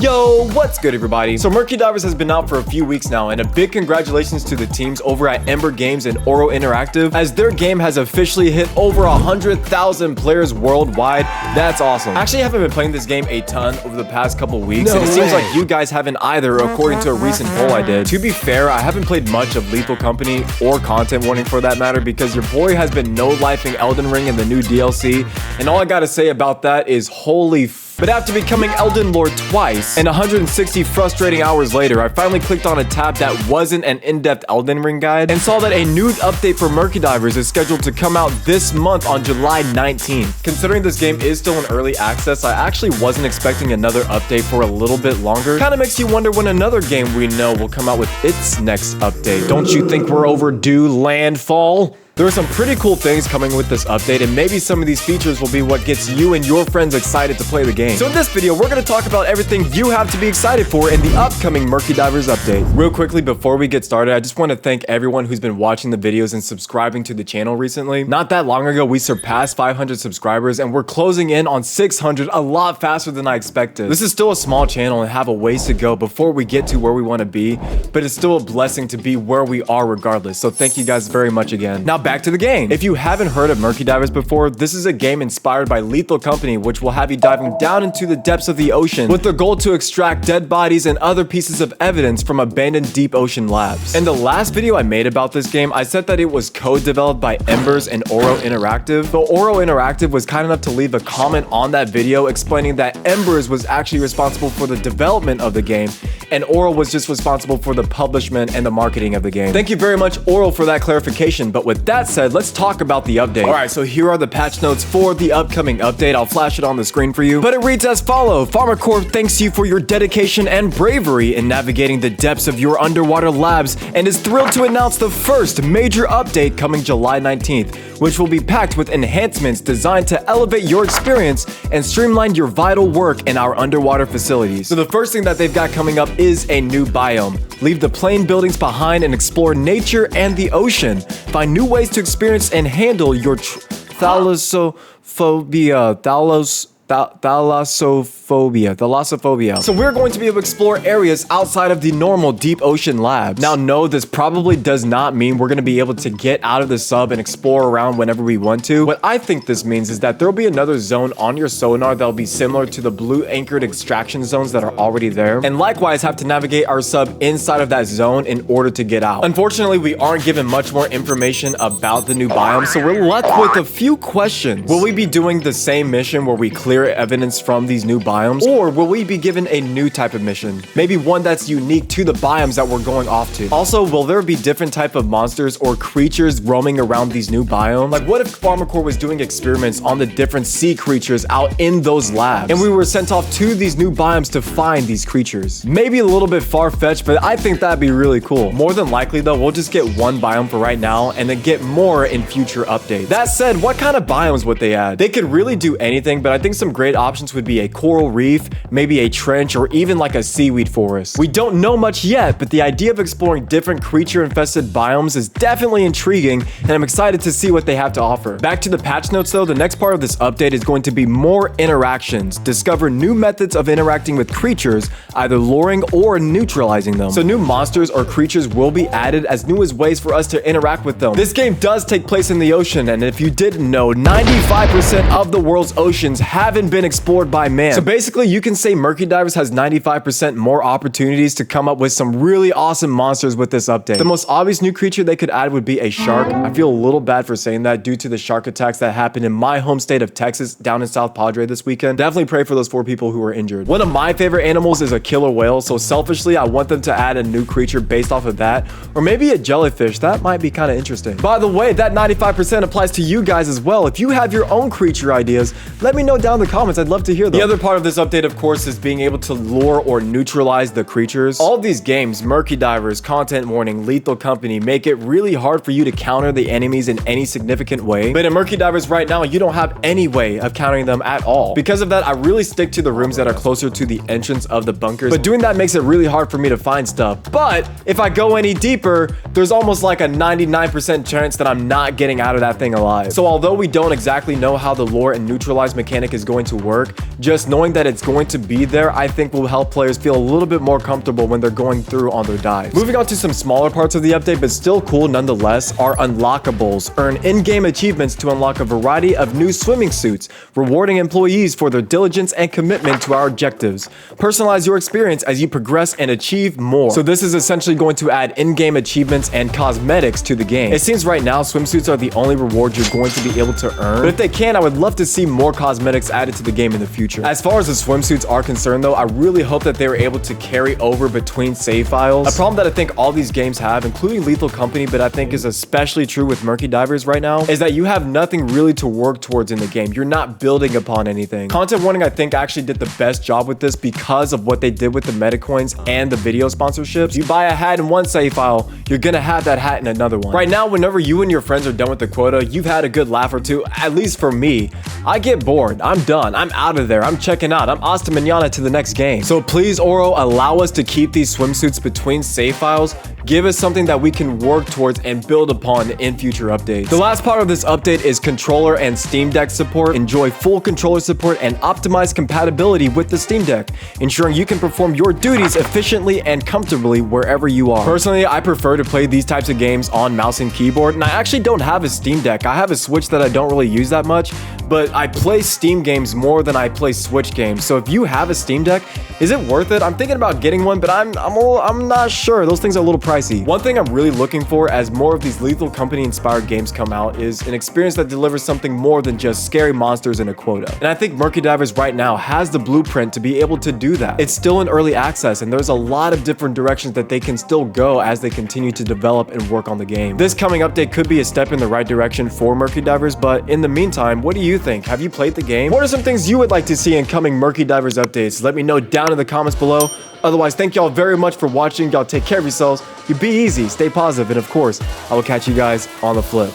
Yo, what's good everybody? So Murky Divers has been out for a few weeks now, and a big congratulations to the teams over at Ember Games and Oro Interactive, as their game has officially hit over 100,000 players worldwide. That's awesome. I actually haven't been playing this game a ton over the past couple weeks, and it seems like you guys haven't either, according to a recent poll I did. To be fair, I haven't played much of Lethal Company or Content Warning for that matter, because your boy has been no-lifing Elden Ring in the new DLC, and all I gotta say about that is holy But after becoming Elden Lord twice, and 160 frustrating hours later, I finally clicked on a tab that wasn't an in-depth Elden Ring guide, and saw that a new update for Murky Divers is scheduled to come out this month on July 19th. Considering this game is still in early access, I actually wasn't expecting another update for a little bit longer. Kinda makes you wonder when another game we know will come out with its next update. Don't you think we're overdue, Landfall? There are some pretty cool things coming with this update, and maybe some of these features will be what gets you and your friends excited to play the game. So in this video, we're going to talk about everything you have to be excited for in the upcoming Murky Divers update. Real quickly, before we get started, I just want to thank everyone who's been watching the videos and subscribing to the channel recently. Not that long ago, we surpassed 500 subscribers, and we're closing in on 600 a lot faster than I expected. This is still a small channel and have a ways to go before we get to where we want to be, but it's still a blessing to be where we are regardless. So thank you guys very much again. Now back to the game. If you haven't heard of Murky Divers before, this is a game inspired by Lethal Company, which will have you diving down into the depths of the ocean with the goal to extract dead bodies and other pieces of evidence from abandoned deep ocean labs. In the last video I made about this game, I said that it was co-developed by Embers and Oro Interactive, but Oro Interactive was kind enough to leave a comment on that video explaining that Embers was actually responsible for the development of the game, and Oro was just responsible for the publishment and the marketing of the game. Thank you very much, Oro, for that clarification. But with that said, let's talk about the update. Alright, so here are the patch notes for the upcoming update. I'll flash it on the screen for you. But it reads as follows. Farmer Corp thanks you for your dedication and bravery in navigating the depths of your underwater labs, and is thrilled to announce the first major update coming July 19th, which will be packed with enhancements designed to elevate your experience and streamline your vital work in our underwater facilities. So the first thing that they've got coming up is a new biome. Leave the plain buildings behind and explore nature and the ocean. Find new ways to experience and handle your thalassophobia. So we're going to be able to explore areas outside of the normal deep ocean labs. Now, no, this probably does not mean we're going to be able to get out of the sub and explore around whenever we want to. What I think this means is that there'll be another zone on your sonar that'll be similar to the blue anchored extraction zones that are already there, and likewise have to navigate our sub inside of that zone in order to get out. Unfortunately, we aren't given much more information about the new biome, so we're left with a few questions. Will we be doing the same mission where we clear evidence from these new biomes, or will we be given a new type of mission? Maybe one that's unique to the biomes that we're going off to. Also, will there be different type of monsters or creatures roaming around these new biomes? Like, what if Farmer Corp was doing experiments on the different sea creatures out in those labs, and we were sent off to these new biomes to find these creatures? Maybe a little bit far-fetched, but I think that'd be really cool. More than likely though, we'll just get one biome for right now and then get more in future updates. That said, what kind of biomes would they add? They could really do anything, but I think some great options would be a coral reef, maybe a trench, or even like a seaweed forest. We don't know much yet, but the idea of exploring different creature-infested biomes is definitely intriguing, and I'm excited to see what they have to offer. Back to the patch notes though, the next part of this update is going to be more interactions. Discover new methods of interacting with creatures, either luring or neutralizing them. So new monsters or creatures will be added as new as ways for us to interact with them. This game does take place in the ocean, and if you didn't know, 95% of the world's oceans haven't been explored by man. So basically, you can say Murky Divers has 95% more opportunities to come up with some really awesome monsters with this update. The most obvious new creature they could add would be a shark. I feel a little bad for saying that due to the shark attacks that happened in my home state of Texas down in South Padre this weekend. Definitely pray for those 4 people who were injured. One of my favorite animals is a killer whale, so selfishly, I want them to add a new creature based off of that, or maybe a jellyfish. That might be kind of interesting. By the way, that 95% applies to you guys as well. If you have your own creature ideas, let me know down in the comments. I'd love to hear them. The other part of this update, of course, is being able to lure or neutralize the creatures. All of these games, Murky Divers, Content Warning, Lethal Company, make it really hard for you to counter the enemies in any significant way. But in Murky Divers right now, you don't have any way of countering them at all. Because of that, I really stick to the rooms that are closer to the entrance of the bunkers. But doing that makes it really hard for me to find stuff. But if I go any deeper, there's almost like a 99% chance that I'm not getting out of that thing alive. So although we don't exactly know how the lure and neutralize mechanic is going going to work. Just knowing that it's going to be there, I think will help players feel a little bit more comfortable when they're going through on their dives. Moving on to some smaller parts of the update, but still cool nonetheless, are Unlockables. Earn in-game achievements to unlock a variety of new swimming suits, rewarding employees for their diligence and commitment to our objectives. Personalize your experience as you progress and achieve more. So this is essentially going to add in-game achievements and cosmetics to the game. It seems right now swimsuits are the only reward you're going to be able to earn, but if they can, I would love to see more cosmetics added to the game in the future. As far as the swimsuits are concerned though, I really hope that they were able to carry over between save files. A problem that I think all these games have, including Lethal Company, but I think is especially true with Murky Divers right now, is that you have nothing really to work towards in the game. You're not building upon anything. Content Warning, I think, actually did the best job with this because of what they did with the meta coins and the video sponsorships. You buy a hat in one save file, you're gonna have that hat in another one. Right now, whenever you and your friends are done with the quota, you've had a good laugh or two. At least for me, I get bored. I'm done. I'm out of there. I'm checking out. I'm hasta mañana to the next game. So please, Oro, allow us to keep these swimsuits between save files. Give us something that we can work towards and build upon in future updates. The last part of this update is controller and Steam Deck support. Enjoy full controller support and optimized compatibility with the Steam Deck, ensuring you can perform your duties efficiently and comfortably wherever you are. Personally, I prefer to play these types of games on mouse and keyboard, and I actually don't have a Steam Deck. I have a Switch that I don't really use that much, but I play Steam games more than I play Switch games. So if you have a Steam Deck, is it worth it? I'm thinking about getting one, but I'm not sure. Those things are a little pricey. One thing I'm really looking for as more of these Lethal Company inspired games come out is an experience that delivers something more than just scary monsters and a quota. And I think Murky Divers right now has the blueprint to be able to do that. It's still in early access and there's a lot of different directions that they can still go as they continue to develop and work on the game. This coming update could be a step in the right direction for Murky Divers, but in the meantime, what do you think? Have you played the game? What are some things you would like to see in coming Murky Divers updates? Let me know down in the comments below. Otherwise, thank y'all very much for watching. Y'all take care of yourselves. You be easy, stay positive, and of course, I will catch you guys on the flip.